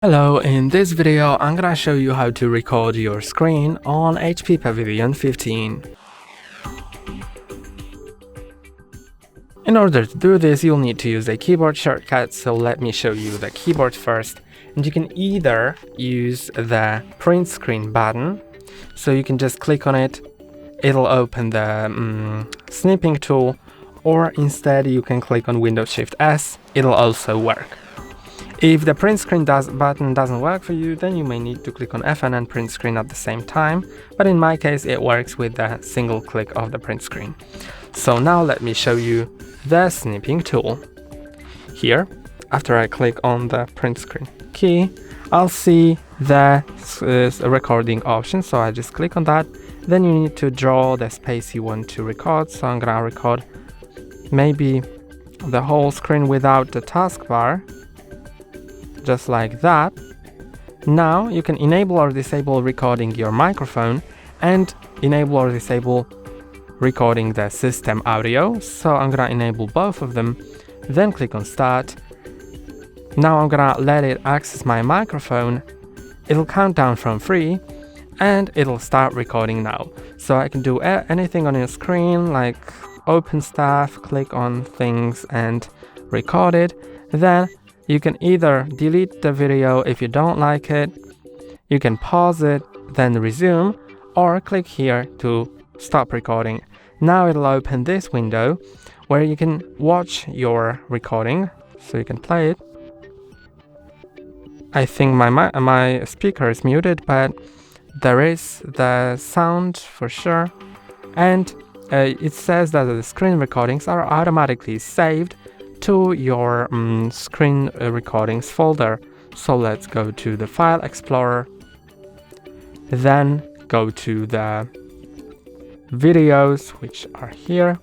Hello, in this video I'm gonna show you how to record your screen on HP Pavilion 15. In order to do this, you'll need to use a keyboard shortcut, so let me show you the keyboard first. And you can either use the print screen button, so you can just click on it, it'll open the snipping tool, or instead you can click on Windows Shift S, it'll also work. If the print screen button doesn't work for you, then you may need to click on FN and print screen at the same time, but in my case it works with the single click of the print screen. So now let me show you the snipping tool. Here, after I click on the print screen key, I'll see the recording option, so I just click on that. Then you need to draw the space you want to record, so I'm gonna record maybe the whole screen without the taskbar. Just like that. Now you can enable or disable recording your microphone and enable or disable recording the system audio. So I'm gonna enable both of them, then click on start. Now I'm gonna let it access my microphone. It'll count down from 3 and it'll start recording now. So I can do anything on your screen, like open stuff, click on things and record it. Then you can either delete the video if you don't like it, you can pause it, then resume, or click here to stop recording. Now it'll open this window where you can watch your recording, so you can play it. I think my speaker is muted, but there is the sound for sure. And it says that the screen recordings are automatically saved to your screen recordings folder. So let's go to the File Explorer, then go to the videos, which are here,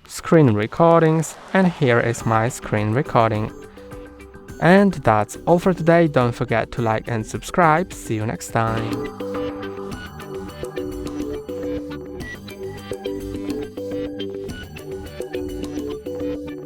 screen recordings, and here is my screen recording. And that's all for today. Don't forget to like and subscribe. See you next time.